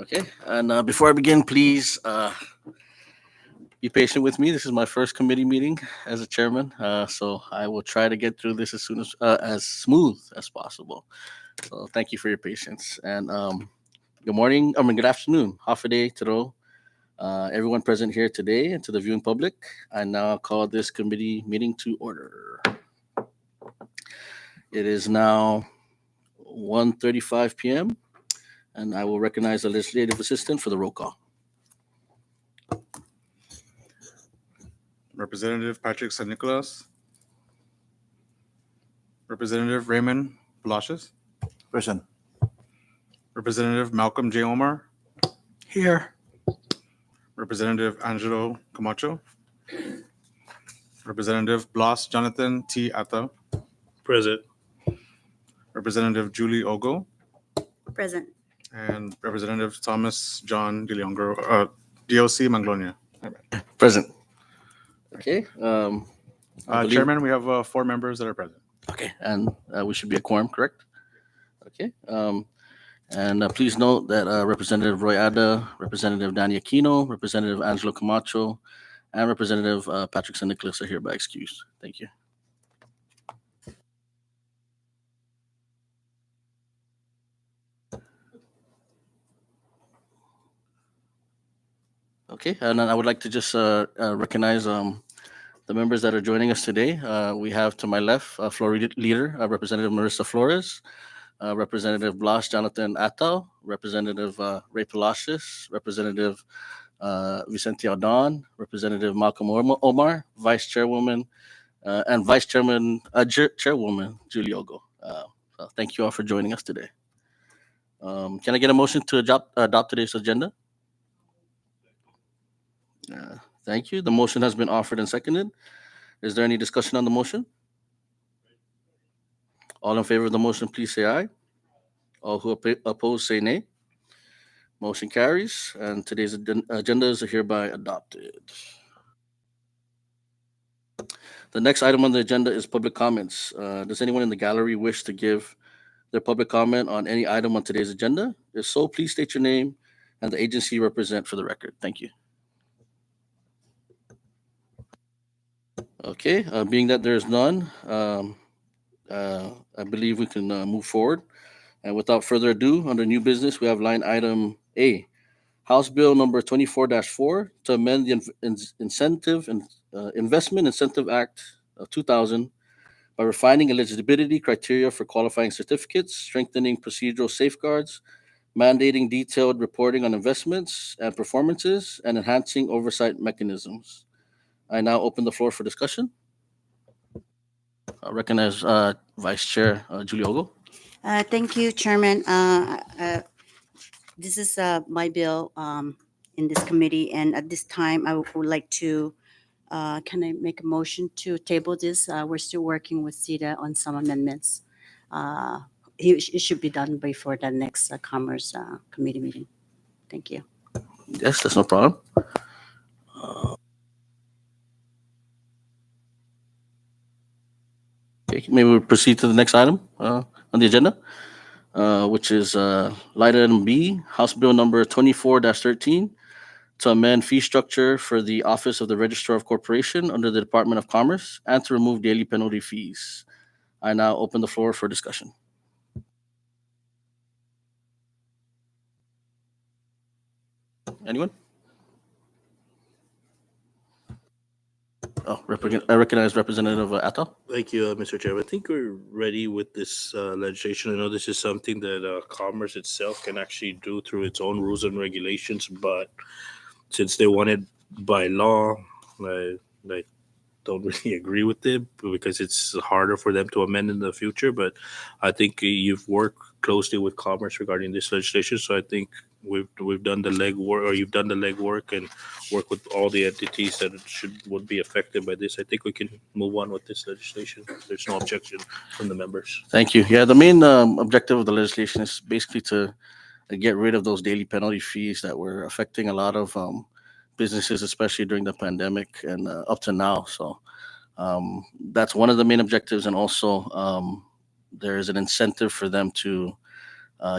Okay, and before I begin, please be patient with me. This is my first committee meeting as a chairman, so I will try to get through this as smooth as possible. So thank you for your patience, and good morning. Good afternoon. Hafa Taro. Everyone present here today and to the viewing public. I now call this committee meeting to order. It is now 1:35 p.m. and I will recognize the legislative assistant for the roll call. Representative Patrick San Nicolas. Representative Raymond Palacios. Present. Representative Malcolm J. Omar. Here. Representative Angelo Camacho. Representative Blas Jonathan T. Atta. Present. Representative Julie Ogo. Present. And Representative Thomas John DeLeon, DOC Manglonia. Present. Okay. I believe- Chairman, we have 4 members that are present. Okay, and we should be a quorum, correct? Okay. And please note that Representative Roy Ada, Representative Danny Aquino, Representative Angelo Camacho, and Representative Patrick San Nicolas are hereby excused. Thank you. Okay, and then I would like to just recognize the members that are joining us today. We have to my left, floor leader, Representative Marissa Flores, Representative Blas Jonathan Attal, Representative Ray Palacios, Representative Vicente Aldon, Representative Malcolm Omar, Vice Chairwoman, and Vice Chairman, Chairwoman Julie Ogo. So thank you all for joining us today. Can I get a motion to adopt today's agenda? Thank you. The motion has been offered and seconded. Is there any discussion on the motion? All in favor of the motion, please say aye. All who oppose, say nay. Motion carries, and today's agendas are hereby adopted. The next item on the agenda is public comments. Does anyone in the gallery wish to give their public comment on any item on today's agenda? If so, please state your name and the agency you represent for the record. Thank you. Okay, being that there is none, I believe we can move forward. And without further ado, under new business, we have line item A, House Bill number 24-4 to amend the Investment Incentive Act of 2000 by refining eligibility criteria for qualifying certificates, strengthening procedural safeguards, mandating detailed reporting on investments and performances, and enhancing oversight mechanisms. I now open the floor for discussion. I recognize Vice Chair Julie Ogo. Thank you, Chairman. This is my bill in this committee, and at this time, I would like to, can I make a motion to table this? We're still working with CETA on some amendments. It should be done before the next Commerce Committee meeting. Thank you. Yes, that's no problem. Okay, maybe we'll proceed to the next item on the agenda, which is line item B, House Bill number 24-13 to amend fee structure for the Office of the Registrar of Corporation under the Department of Commerce and to remove daily penalty fees. I now open the floor for discussion. Anyone? Oh, I recognize Representative Attal. Thank you, Mr. Chairman. I think we're ready with this legislation. I know this is something that Commerce itself can actually do through its own rules and regulations, but since they want it by law, I don't really agree with it because it's harder for them to amend in the future. But I think you've worked closely with Commerce regarding this legislation, so I think we've done the legwork, or you've done the legwork, and work with all the entities that would be affected by this. I think we can move on with this legislation. There's no objection from the members. Thank you. Yeah, the main objective of the legislation is basically to get rid of those daily penalty fees that were affecting a lot of businesses, especially during the pandemic and up to now. So that's one of the main objectives, and also there is an incentive for them to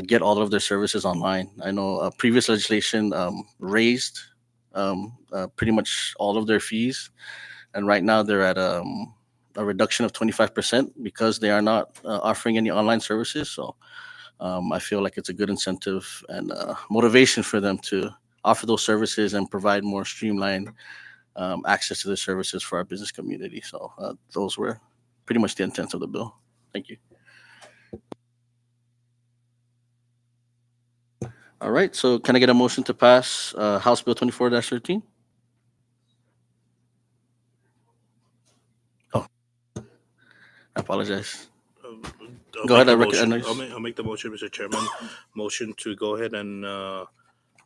get all of their services online. I know previous legislation raised pretty much all of their fees, and right now they're at a reduction of 25% because they are not offering any online services. So I feel like it's a good incentive and motivation for them to offer those services and provide more streamlined access to the services for our business community. So those were pretty much the intent of the bill. Thank you. All right. So can I get a motion to pass House Bill 24-13? Oh, I apologize. I'll Go make ahead. the I motion. recognize. I'll make the motion, Mr. Chairman. Motion to go ahead and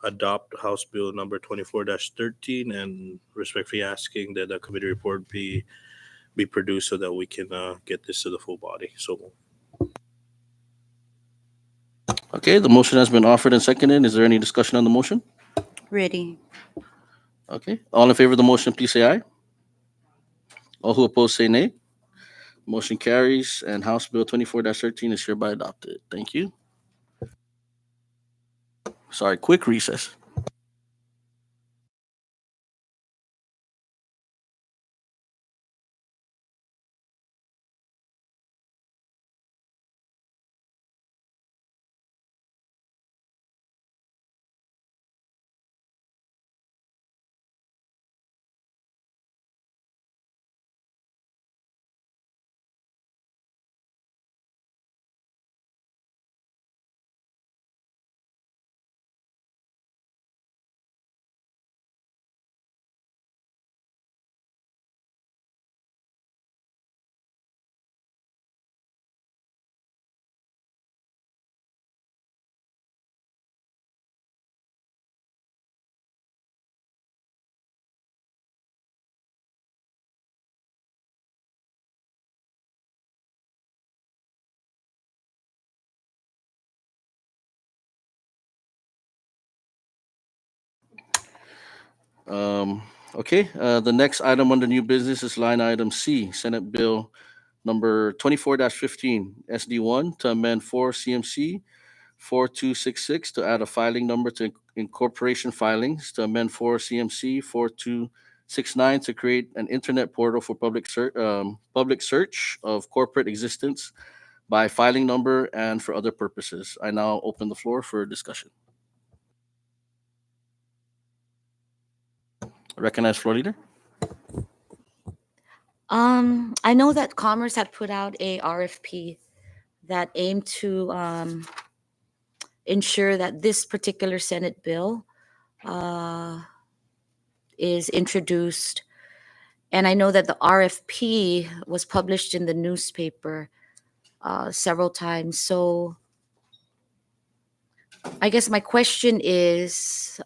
adopt House Bill number 24-13, and respectfully asking that a committee report be produced so that we can get this to the full body. So Okay. The motion has been offered and seconded. Is there any discussion on the motion? Ready. Okay. All in favor of the motion, please say aye. All who oppose say nay. Motion carries, and House Bill 24-13 is hereby adopted. Thank you. Sorry, quick recess. Okay, the next item under new business is line item C, Senate Bill number 24-15, SD1, to amend 4 CMC 4266 to add a filing number to incorporation filings, to amend 4 CMC 4269 to create an internet portal for public search of corporate existence by filing number and for other purposes. I now open the floor for discussion. Recognize floor leader. I know that Commerce had put out a RFP that aimed to ensure that this particular Senate bill is introduced. And I know that the RFP was published in the newspaper several times. So I guess my question is,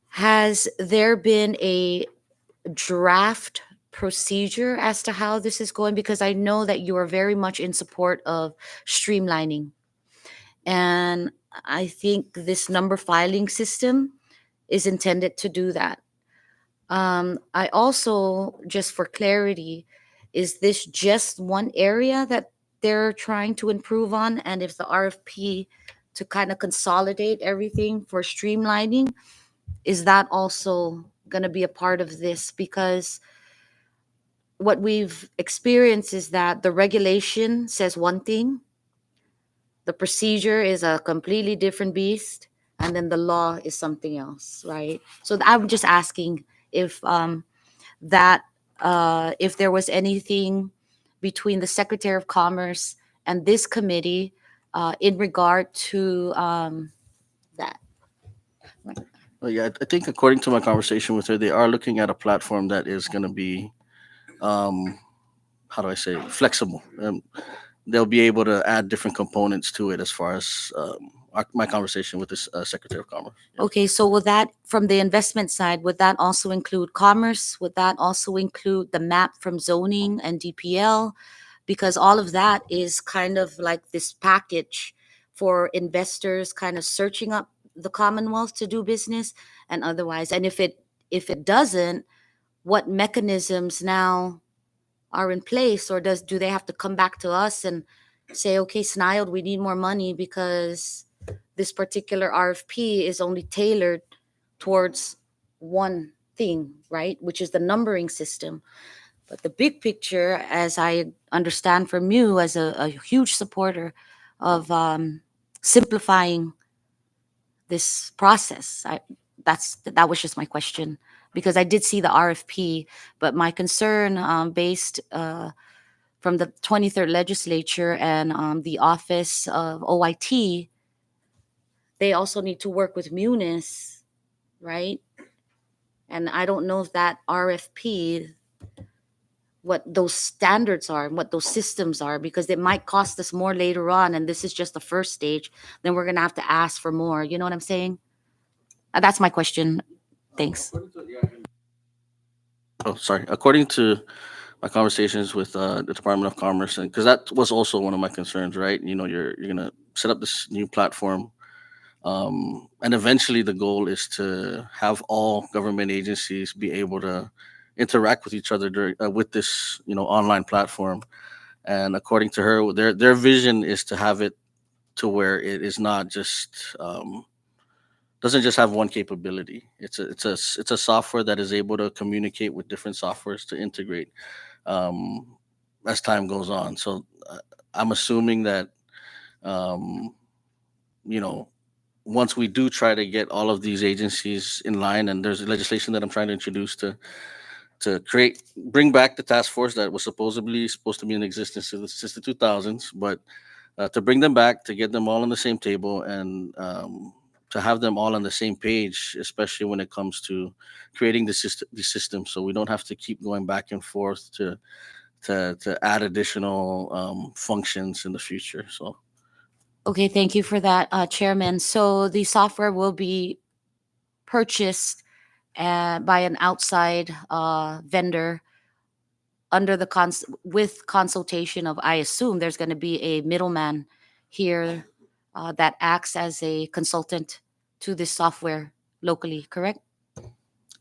has there been a draft procedure as to how this is going? Because I know that you are very much in support of streamlining. And I think this number filing system is intended to do that. I also, just for clarity, is this just one area that they're trying to improve on? And if the RFP to kind of consolidate everything for streamlining, is that also going to be a part of this? Because what we've experienced is that the regulation says one thing, the procedure is a completely different beast, and then the law is something else, right? So I'm just asking if that if there was anything between the Secretary of Commerce and this committee in regard to that. Well, yeah, I think according to my conversation with her, they are looking at a platform that is going to be, how do I say, flexible. They'll be able to add different components to it as far as my conversation with the Secretary of Commerce. Yeah. Okay, so will that, from the investment side, would that also include commerce? Would that also include the map from zoning and DPL? Because all of that is kind of like this package for investors kind of searching up the Commonwealth to do business and otherwise. And if it doesn't, what mechanisms now are in place, or do they have to come back to us and say, okay, SNILD, we need more money because this particular RFP is only tailored towards one thing, right? Which is the numbering system. But the big picture, as I understand from you as a huge supporter of simplifying this process, that was just my question, because I did see the RFP, but my concern based from the 23rd legislature and the office of OIT, they also need to work with Munis, right? And I don't know if that RFP, what those standards are and what those systems are, because it might cost us more later on. And this is just the first stage. Then we're going to have to ask for more. You know what I'm saying? That's my question. Thanks. Oh, sorry. According to my conversations with the Department of Commerce, and because that was also one of my concerns, right? You're gonna set up this new platform, and eventually the goal is to have all government agencies be able to interact with each other with this online platform. And according to her, their vision is to have it to where it is not just doesn't just have one capability. It's a software that is able to communicate with different softwares to integrate um, as time goes on. So I'm assuming that um, you know once we do try to get all of these agencies in line, and there's legislation that I'm trying to introduce to bring back the task force that was supposed to be in existence since the 2000s, but to bring them back, to get them all on the same table, and to have them all on the same page, especially when it comes to creating the system, so we don't have to keep going back and forth to add additional functions in the future. So Okay, thank you for that, Chairman. So the software will be purchased by an outside vendor under the with consultation of, I assume there's going to be a middleman here that acts as a consultant to this software locally, correct?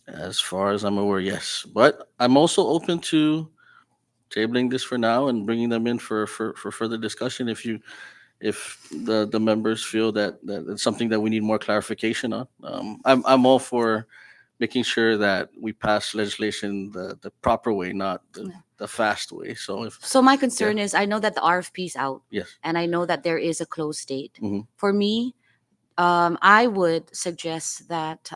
as far as I'm aware, yes, but I'm also open to tabling this for now and bringing them in for further discussion if the members feel that it's something that we need more clarification on. I'm all for making sure that we pass legislation the proper way, not the fast way. So if So my concern is, I know that the RFP is out, yes, and I know that there is a close date. Mhm. For me, I would suggest that,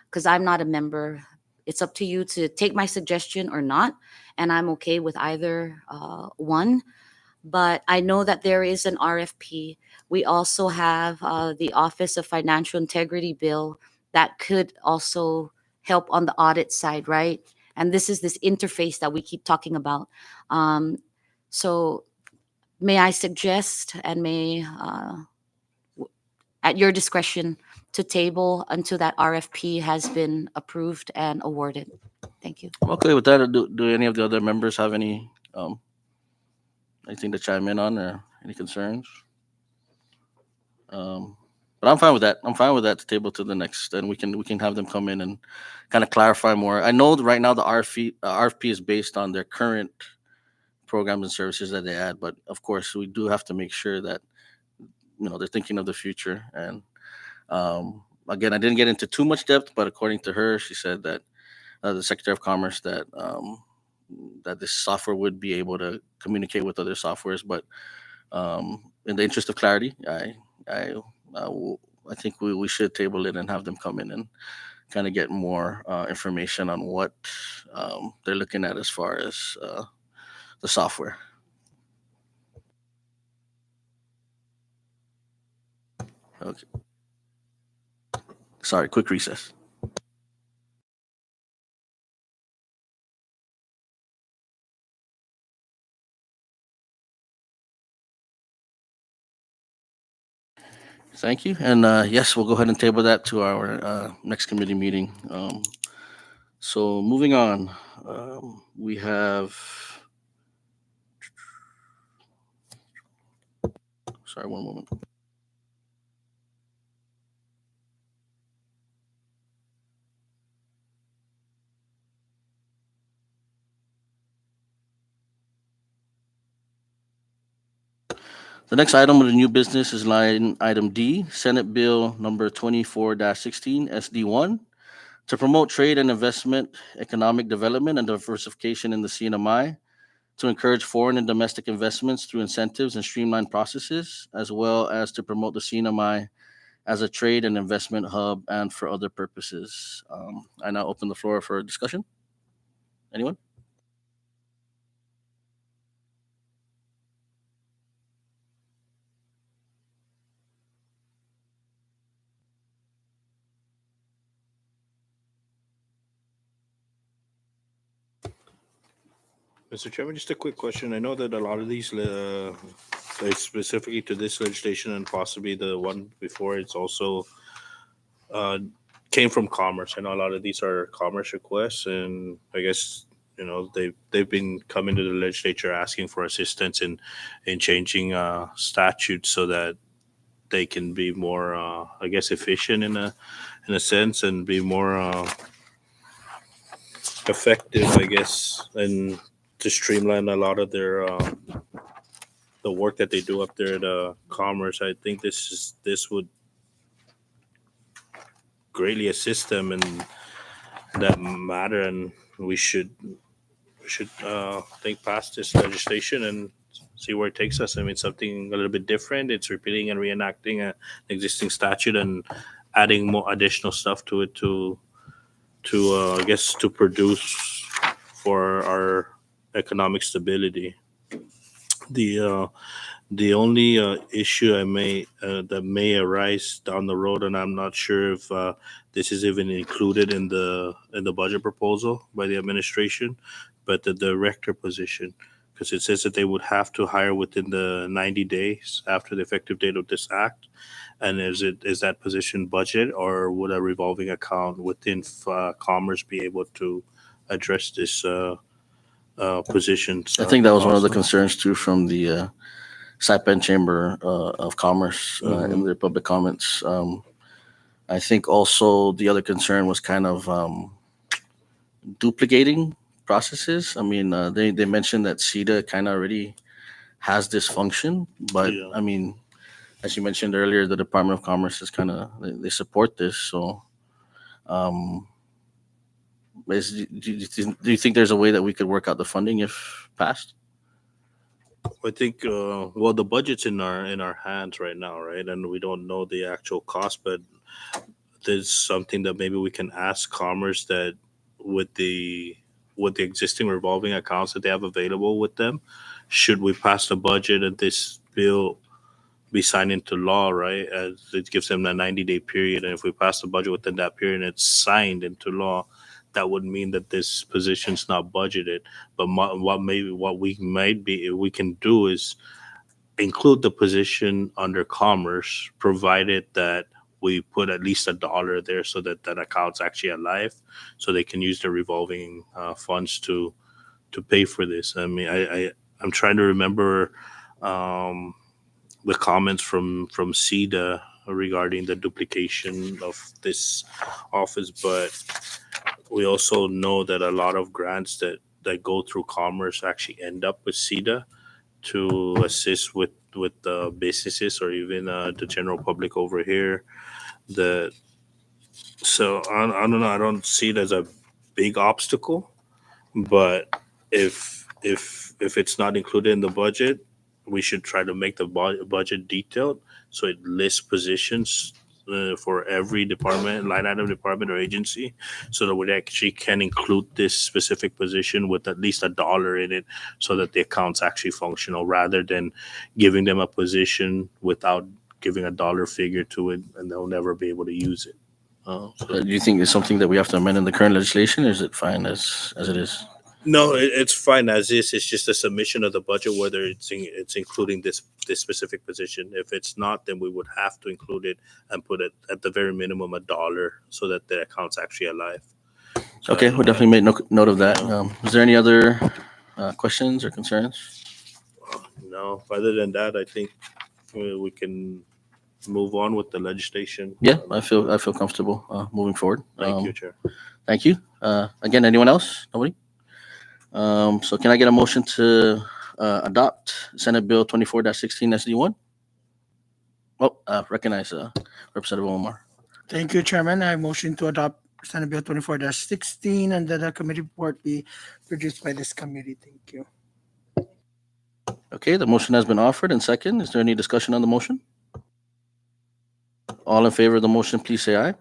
because I'm not a member, it's up to you to take my suggestion or not, and I'm okay with either one. But I know that there is an RFP. We also have the Office of Financial Integrity bill that could also help on the audit side, right? And this is this interface that we keep talking about. Um, so may I suggest, and may at your discretion, to table until that RFP has been approved and awarded. Thank you. I'm okay with that. Do any of the other members have anything to chime in on, or any concerns? But I'm fine with that. I'm fine with that to table to the next, and we can have them come in and kind of clarify more. I know that right now the RFP is based on their current programs and services that they add, but of course we do have to make sure that they're thinking of the future. And again, I didn't get into too much depth, but according to her, she said that the Secretary of Commerce that this software would be able to communicate with other softwares, but in the interest of clarity, I I, will- I think we should table it and have them come in and kind of get more information on what they're looking at as far as the software. Okay. Sorry, quick recess. Thank you. And yes, we'll go ahead and table that to our next committee meeting. So moving on, we have. Sorry, one moment. The next item of the new business is line item D, Senate Bill number 24-16 SD1, to promote trade and investment, economic development, and diversification in the CNMI, to encourage foreign and domestic investments through incentives and streamlined processes, as well as to promote the CNMI as a trade and investment hub and for other purposes. I now open the floor for discussion. Anyone? Mr. Chairman, just a quick question. I know that a lot of these, specifically to this legislation and possibly the one before, it's also came from Commerce. I know a lot of these are Commerce requests, and I guess they've been coming to the legislature asking for assistance in changing statutes so that they can be more, I guess, efficient in a sense, and be more effective, I guess, and to streamline a lot of their the work that they do up there at Commerce. I think this would greatly assist them in that matter, and we should think past this legislation and see where it takes us. I mean, something a little bit different. It's repeating and reenacting an existing statute and adding more additional stuff to it to I guess to produce for our economic stability. The only issue that may arise down the road, and I'm not sure if this is even included in the budget proposal by the administration, but the director position, because it says that they would have to hire within the 90 days after the effective date of this act. And is that position budget, or would a revolving account within Commerce be able to address this position? I think that was one of the concerns too from the Saipan Chamber of Commerce in their public comments. I think also the other concern was kind of duplicating processes. I mean, they mentioned that CETA kind of already has this function, but Yeah. I mean, as you mentioned earlier, the Department of Commerce is kind of they support this. So, do you think there's a way that we could work out the funding if passed? I think well, the budget's in our hands right now, right? And we don't know the actual cost, but there's something that maybe we can ask Commerce that with the existing revolving accounts that they have available with them, should we pass the budget and this bill be signed into law, right? As it gives them a 90-day period, and if we pass the budget within that period and it's signed into law, that would mean that this position's not budgeted. But what we can do is include the position under Commerce, provided that we put at least $1 there so that that account's actually alive, so they can use the revolving funds to pay for this. I mean, I'm trying to remember the comments from CEDA regarding the duplication of this office, but we also know that a lot of grants that go through Commerce actually end up with CEDA to assist with the businesses or even the general public over here. So I don't know. I don't see it as a big obstacle, but if it's not included in the budget, we should try to make the budget detailed so it lists positions for every department, line item department or agency, so that we actually can include this specific position with at least $1 in it, so that the account's actually functional, rather than giving them a position without giving $1 figure to it, and they'll never be able to use it. Do you think it's something that we have to amend in the current legislation, or is it fine as it is? No, it's fine as is. It's just a submission of the budget, whether it's including this specific position. If it's not, then we would have to include it and put it at the very minimum $1, so that the account's actually alive. So, Okay, we'll definitely make note of that. Is there any other questions or concerns? no, other than that, I think we can move on with the legislation. Yeah, I feel comfortable moving forward. Thank you, Chair. Thank you. Again, anyone else? Nobody? So can I get a motion to adopt Senate Bill 24-16 SD1? recognize Representative Omar. Thank you, Chairman. I motion to adopt Senate Bill 24-16 and that a committee report be produced by this committee. Thank you. Okay, the motion has been offered and second. Is there any discussion on the motion? All in favor of the motion, please say aye.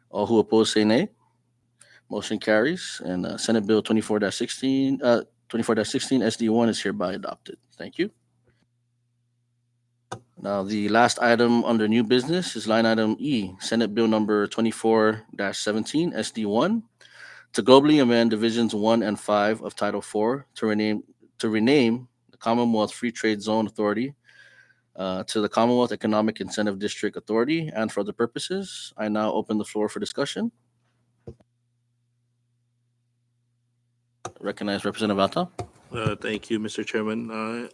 All who oppose say nay. Motion carries, and Senate Bill 24-16 SD1 is hereby adopted. Thank you. Now, the last item under new business is line item E, Senate Bill number 24-17 SD1, to globally amend Divisions 1 and 5 of Title 4 to rename the Commonwealth Free Trade Zone Authority to the Commonwealth Economic Incentive District Authority and for other purposes. I now open the floor for discussion. Recognize Representative Atta. Thank you, Mr. Chairman.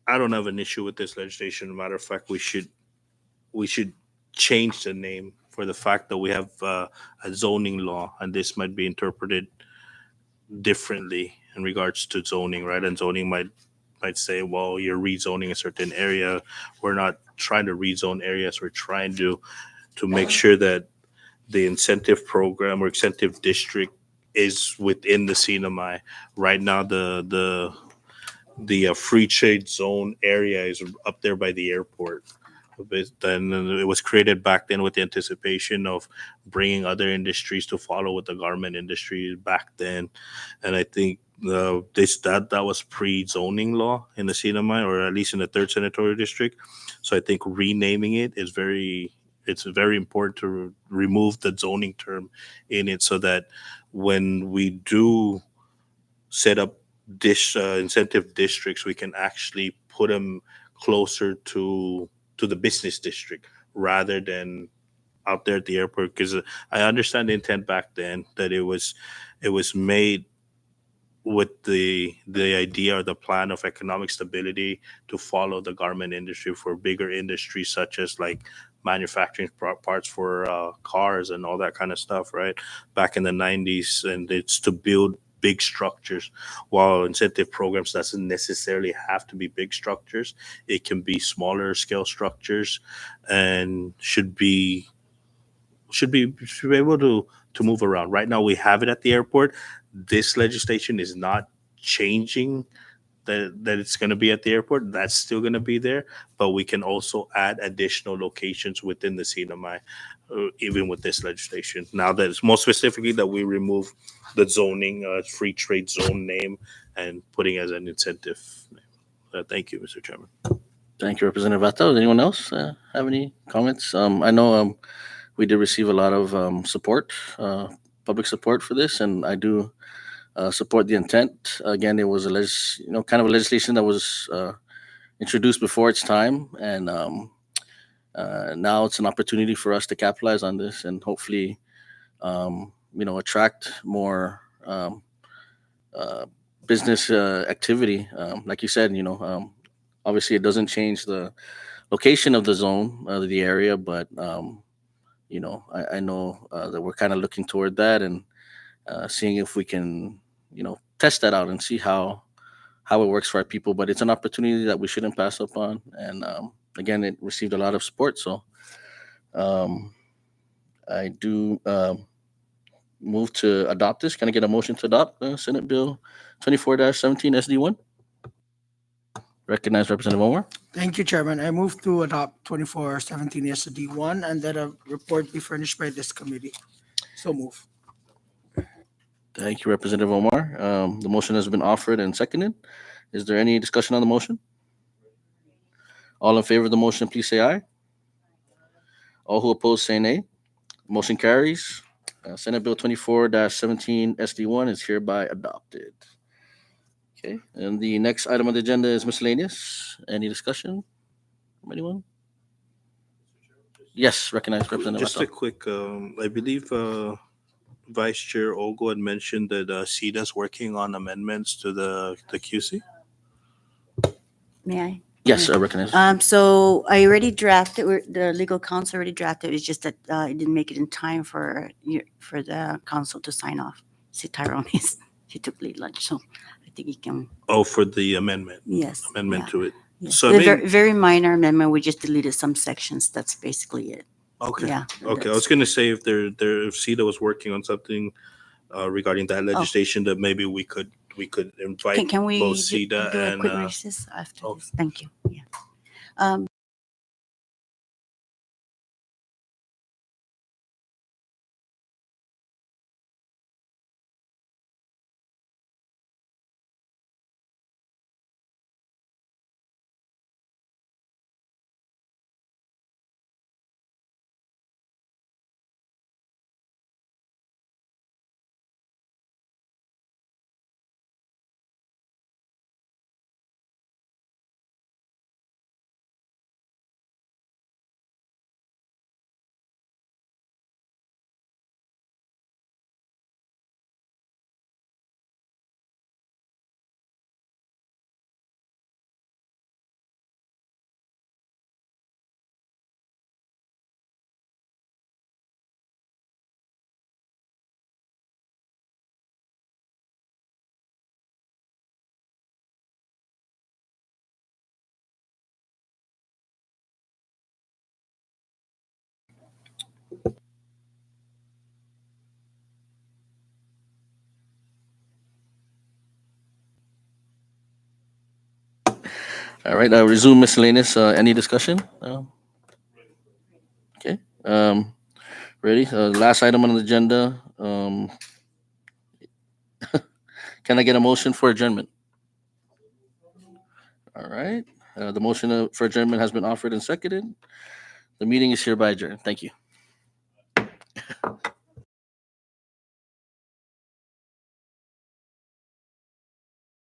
I don't have an issue with this legislation. Matter of fact, we should change the name for the fact that we have a zoning law, and this might be interpreted differently in regards to zoning, right? And zoning might say, well, you're rezoning a certain area. We're not trying to rezone areas. We're trying to make sure that the incentive program or incentive district is within the CNMI. Right now, the free trade zone area is up there by the airport. Then it was created back then with the anticipation of bringing other industries to follow with the garment industry back then. And I think that was pre-zoning law in the CNMI, or at least in the 3rd Senatorial District. So I think renaming it is it's very important to remove the zoning term in it, so that when we do set up incentive districts, we can actually put them closer to the business district rather than out there at the airport. Because I understand the intent back then that it was made with the idea or the plan of economic stability to follow the garment industry for bigger industries such as like manufacturing parts for cars and all that kind of stuff, right? Back in the 90s, and it's to build big structures. While incentive programs doesn't necessarily have to be big structures, it can be smaller scale structures, and should be able to move around. Right now we have it at the airport. This legislation is not changing that it's going to be at the airport. That's still going to be there, but we can also add additional locations within the CNMI, even with this legislation. Now that it's more specifically that we remove the zoning free trade zone name and putting as an incentive name. Thank you, Mr. Chairman. Thank you, Representative Atta. Does anyone else have any comments? I know we did receive a lot of support, public support for this, and I do support the intent. Again, it was kind of a legislation that was introduced before its time, and now it's an opportunity for us to capitalize on this and hopefully, attract more business activity. Like you said, obviously it doesn't change the location of the zone, the area, but I know that we're kind of looking toward that and seeing if we can, test that out and see how it works for our people. But it's an opportunity that we shouldn't pass up on. And again, it received a lot of support. So I do move to adopt this. Can I get a motion to adopt Senate Bill 24-17 SD1? Recognize Representative Omar. Thank you, Chairman. I move to adopt 24-17 SD1 and that a report be furnished by this committee. So move. Thank you, Representative Omar. The motion has been offered and seconded. Is there any discussion on the motion? All in favor of the motion, please say aye. All who oppose say nay. Motion carries. Senate Bill 24-17 SD1 is hereby adopted. Okay, and the next item on the agenda is miscellaneous. Any discussion from anyone? Yes, recognize Representative Just a Atta. quick, I believe Vice Chair Ogo had mentioned that CEDA's working on amendments to the QC. May I? Yes, I recognize. So I already drafted, the legal counsel already drafted. It's just that it didn't make it in time for the council to sign off. See, Tyrone he took late lunch, so I think he can. Oh, for the amendment Yes. to it. Yeah. So I The mean- very minor amendment, we just deleted some sections. That's basically it. Okay. Yeah. Okay. I was gonna say if if CETA was working on something regarding that legislation, that maybe we could invite Can we both do CETA a and quick recess after okay. this? Thank you. Yeah. Um, All right, resume miscellaneous. Any discussion? Okay. Ready? Last item on the agenda. Can I get a motion for adjournment? All right. The motion for adjournment has been offered and seconded. The meeting is hereby adjourned. Thank you.